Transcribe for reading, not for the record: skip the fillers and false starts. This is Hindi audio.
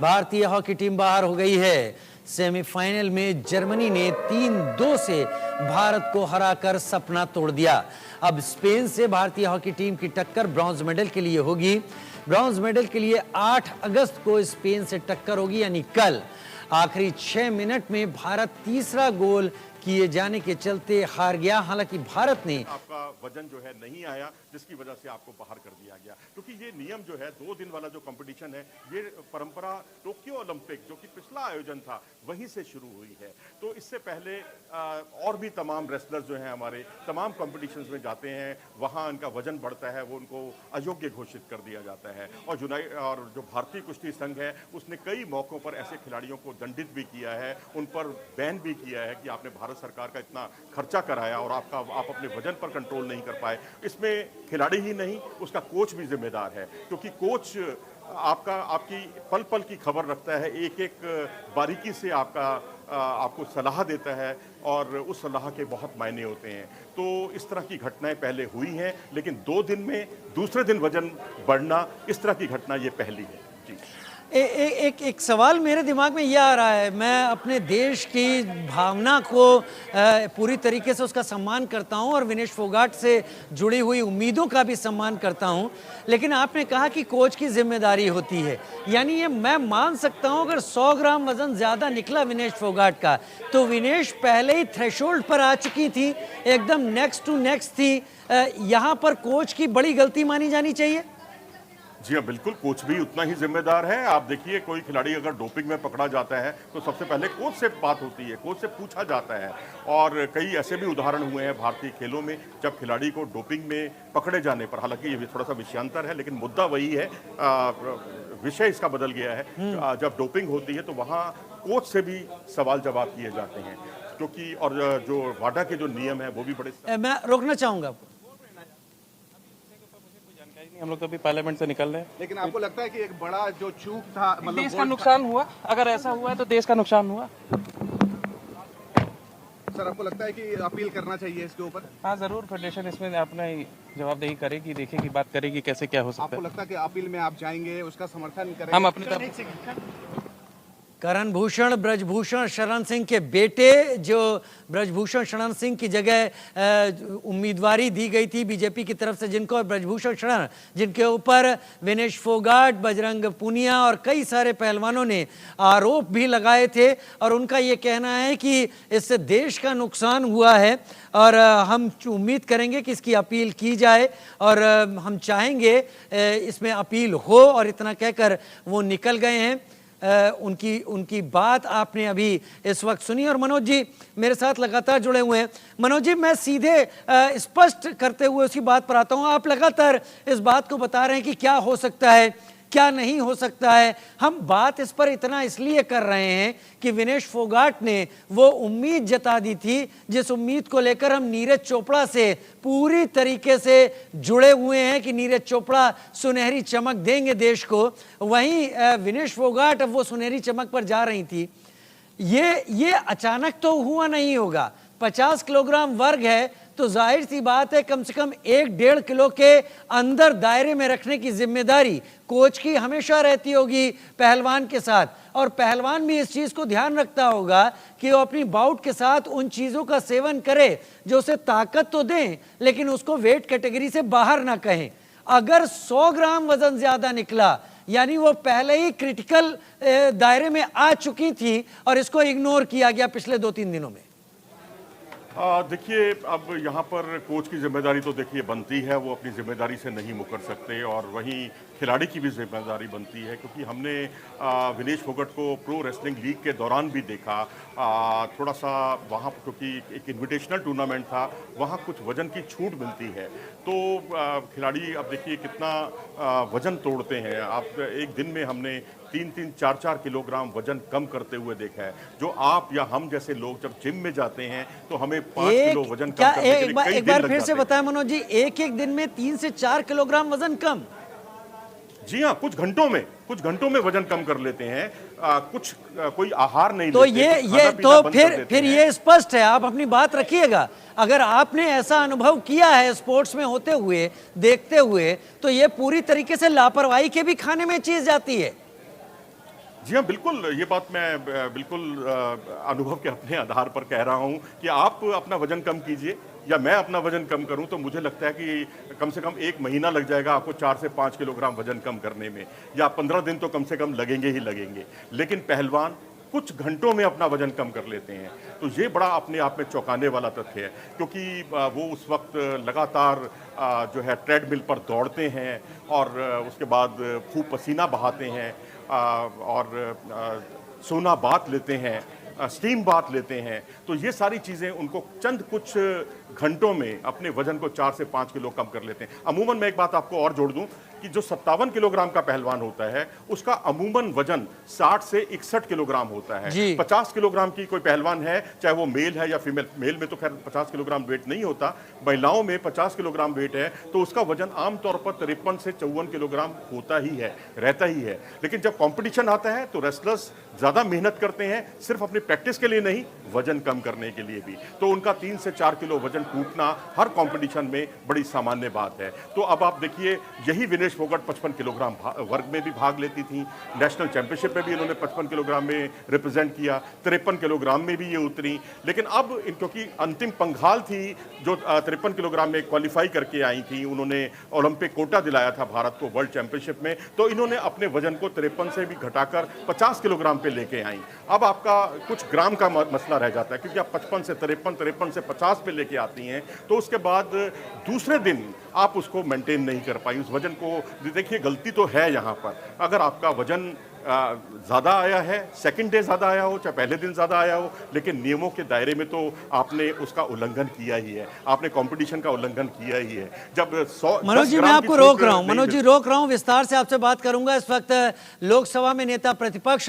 भारतीय हॉकी टीम बाहर हो गई है। सेमीफाइनल में जर्मनी ने 3-2 से भारत को हराकर सपना तोड़ दिया। अब स्पेन से भारतीय हॉकी टीम की टक्कर ब्रॉन्ज मेडल के लिए होगी। ब्रॉन्ज मेडल के लिए 8 अगस्त को स्पेन से टक्कर होगी, यानी कल। आखिरी 6 मिनट में भारत तीसरा गोल किए जाने के चलते हार गया। हालांकि भारत ने आपका वजन जो है नहीं आया, जिसकी वजह से आपको बाहर कर दिया गया, क्योंकि ये नियम जो है 2 दिन वाला जो कंपटीशन है, ये परंपरा टोक्यो ओलंपिक जो कि पिछला आयोजन था वहीं से शुरू हुई है। तो इससे पहले और भी तमाम रेसलर्स जो हैं हमारे तमाम कॉम्पिटिशन्स में जाते हैं, वहाँ उनका वजन बढ़ता है, वो उनको अयोग्य घोषित कर दिया जाता है। और जो भारतीय कुश्ती संघ है उसने कई मौकों पर ऐसे खिलाड़ियों को दंडित भी किया है, उन पर बैन भी किया है कि आपने भारत सरकार का इतना खर्चा कराया और आप अपने वजन पर कंट्रोल नहीं कर पाए। इसमें खिलाड़ी ही नहीं, उसका कोच भी जिम्मेदार है, क्योंकि कोच आपकी पल पल की खबर रखता है, एक एक बारीकी से आपको सलाह देता है और उस सलाह के बहुत मायने होते हैं। तो इस तरह की घटनाएं पहले हुई हैं, लेकिन 2 दिन में दूसरे दिन वजन बढ़ना, इस तरह की घटना ये पहली है। जी। एक सवाल मेरे दिमाग में यह आ रहा है। मैं अपने देश की भावना को पूरी तरीके से उसका सम्मान करता हूं और विनेश फोगाट से जुड़ी हुई उम्मीदों का भी सम्मान करता हूं, लेकिन आपने कहा कि कोच की जिम्मेदारी होती है, यानी ये मैं मान सकता हूं अगर 100 ग्राम वजन ज़्यादा निकला विनेश फोगाट का, तो विनेश पहले ही थ्रेशोल्ड पर आ चुकी थी, एकदम नेक्स्ट टू नेक्स्ट थी। यहाँ पर कोच की बड़ी गलती मानी जानी चाहिए। जी हाँ, बिल्कुल, कोच भी उतना ही जिम्मेदार है। आप देखिए, कोई खिलाड़ी अगर डोपिंग में पकड़ा जाता है तो सबसे पहले कोच से बात होती है, कोच से पूछा जाता है। और कई ऐसे भी उदाहरण हुए हैं भारतीय खेलों में जब खिलाड़ी को डोपिंग में पकड़े जाने पर, हालांकि ये थोड़ा सा विषयांतर है लेकिन मुद्दा वही है, विषय इसका बदल गया है। जब डोपिंग होती है तो वहाँ कोच से भी सवाल जवाब किए जाते हैं, क्योंकि और जो वाडा के जो नियम है वो भी बड़े। मैं रोकना चाहूँगा आपको। हम लोग तो अभी पार्लियामेंट से निकल रहे हैं। लेकिन आपको लगता है कि एक बड़ा जो चूक था, मतलब देश का नुकसान हुआ? अगर ऐसा हुआ है तो देश का नुकसान हुआ। सर, आपको लगता है कि अपील करना चाहिए इसके ऊपर? हाँ, जरूर। फेडरेशन इसमें अपना जवाबदेही करेगी, देखेगी, बात करेगी कैसे क्या हो सकता है। आपको लगता है कि अपील में आप जाएंगे, उसका समर्थन करेंगे? हम अपनी तरफ। करण भूषण ब्रजभूषण शरण सिंह के बेटे, जो ब्रजभूषण शरण सिंह की जगह उम्मीदवारी दी गई थी बीजेपी की तरफ से, जिनको ब्रजभूषण शरण, जिनके ऊपर विनेश फोगाट, बजरंग पूनिया और कई सारे पहलवानों ने आरोप भी लगाए थे, और उनका ये कहना है कि इससे देश का नुकसान हुआ है और हम उम्मीद करेंगे कि इसकी अपील की जाए और हम चाहेंगे इसमें अपील हो, और इतना कहकर वो निकल गए हैं। उनकी बात आपने अभी इस वक्त सुनी। और मनोज जी मेरे साथ लगातार जुड़े हुए हैं। मनोज जी, मैं सीधे स्पष्ट करते हुए उसकी बात पर आता हूं। आप लगातार इस बात को बता रहे हैं कि क्या हो सकता है, क्या नहीं हो सकता है। हम बात इस पर इतना इसलिए कर रहे हैं कि विनेश फोगाट ने वो उम्मीद जता दी थी, जिस उम्मीद को लेकर हम नीरज चोपड़ा से पूरी तरीके से जुड़े हुए हैं कि नीरज चोपड़ा सुनहरी चमक देंगे देश को। वहीं विनेश फोगाट अब वो सुनहरी चमक पर जा रही थी। ये अचानक तो हुआ नहीं होगा। 50 किलोग्राम वर्ग है तो जाहिर सी बात है कम से कम 1-1.5 किलो के अंदर दायरे में रखने की जिम्मेदारी कोच की हमेशा रहती होगी पहलवान के साथ, और पहलवान भी इस चीज को ध्यान रखता होगा कि वो अपनी बाउट के साथ उन चीजों का सेवन करे जो उसे ताकत तो दें लेकिन उसको वेट कैटेगरी से बाहर ना कहें। अगर 100 ग्राम वजन ज्यादा निकला, यानी वो पहले ही क्रिटिकल दायरे में आ चुकी थी और इसको इग्नोर किया गया पिछले 2-3 दिनों में। देखिए, अब यहाँ पर कोच की जिम्मेदारी तो देखिए बनती है, वो अपनी जिम्मेदारी से नहीं मुकर सकते, और वहीं खिलाड़ी की भी जिम्मेदारी बनती है, क्योंकि हमने विनेश फोगाट को प्रो रेसलिंग लीग के दौरान भी देखा। थोड़ा सा वहाँ, क्योंकि एक इन्विटेशनल टूर्नामेंट था, वहाँ कुछ वजन की छूट मिलती है, तो खिलाड़ी अब देखिए कितना वजन तोड़ते हैं। आप एक दिन में हमने 3-3, 4-4 किलोग्राम वजन कम करते हुए देखा है। जो आप या हम जैसे लोग जब जिम में जाते हैं तो हमें 5 किलो वजन कम करने के लिए कई एक दिन बार लग फिर जाते से हैं। बताएं मनोज जी, एक दिन में 3 से 4 किलोग्राम वजन कम? जी हाँ, कुछ घंटों में वजन कम कर लेते हैं। कोई आहार नहीं तो लेते, ये तो फिर ये स्पष्ट है। आप अपनी बात रखिएगा। अगर आपने ऐसा अनुभव किया है स्पोर्ट्स में होते हुए, देखते हुए, तो ये पूरी तरीके से लापरवाही के भी खाने में चीज जाती है। जी हाँ, बिल्कुल, ये बात मैं बिल्कुल अनुभव के अपने आधार पर कह रहा हूँ कि आप अपना वज़न कम कीजिए या मैं अपना वज़न कम करूँ, तो मुझे लगता है कि कम से कम 1 महीना लग जाएगा आपको 4 से 5 किलोग्राम वज़न कम करने में, या 15 दिन तो कम से कम लगेंगे ही लगेंगे। लेकिन पहलवान कुछ घंटों में अपना वज़न कम कर लेते हैं। तो ये बड़ा अपने आप में चौंकाने वाला तथ्य है, क्योंकि वो उस वक़्त लगातार जो है ट्रेडमिल पर दौड़ते हैं और उसके बाद खूब पसीना बहाते हैं और सोना बाथ लेते हैं, स्टीम बाथ लेते हैं। तो ये सारी चीज़ें उनको चंद कुछ घंटों में अपने वजन को 4 से 5 किलो कम कर लेते हैं। अमूमन मैं एक बात आपको और जोड़ दूं कि जो 57 किलोग्राम का पहलवान होता है उसका अमूमन वजन 60 से 61 किलोग्राम होता है। जी। 50 किलोग्राम की कोई पहलवान है, चाहे वो मेल है या फीमेल, मेल में तो खैर 50 किलोग्राम वेट नहीं होता, महिलाओं में 50 किलोग्राम वेट है, तो उसका वजन आमतौर पर 53 से 54 किलोग्राम होता ही है, रहता ही है। लेकिन जब कंपटीशन आता है तो रेसलर्स ज़्यादा मेहनत करते हैं, सिर्फ अपनी प्रैक्टिस के लिए नहीं, वजन कम करने के लिए भी। तो उनका 3 से 4 किलो वजन टूटना हर कंपटीशन में बड़ी सामान्य बात है। तो अब आप देखिए, यही विनेश फोगाट 55 किलोग्राम वर्ग में भी भाग लेती थी, नेशनल चैंपियनशिप में भी इन्होंने 55 किलोग्राम में रिप्रेजेंट किया, 53 किलोग्राम में भी ये उतरी। लेकिन अब क्योंकि अंतिम पंघाल थी जो 53 किलोग्राम में क्वालिफाई करके आई थी, उन्होंने ओलंपिक कोटा दिलाया था भारत को वर्ल्ड चैंपियनशिप में, तो इन्होंने अपने वजन को 53 से भी घटाकर 50 किलोग्राम पे लेके आई। अब आपका कुछ ग्राम का मसला रह जाता है, क्योंकि आप 55 से 53, 53 से 50 पे लेके आती हैं, तो उसके बाद दूसरे दिन आप उसको मेंटेन नहीं कर पाई उस वजन को। देखिए, गलती तो है यहाँ पर। अगर आपका वजन ज़्यादा आया है, सेकंड डे ज़्यादा आया हो चाहे पहले दिन ज़्यादा आया हो, लेकिन नियमों के दायरे में तो आपने उसका उल्लंघन किया ही है, आपने कंपटीशन का उल्लंघन किया ही है। जब 100 मनोज जी, मैं आपको रोक रहा हूं, मनोज जी रोक रहा हूं, विस्तार से आपसे बात करूंगा। इस वक्त लोकसभा में नेता प्रतिपक्ष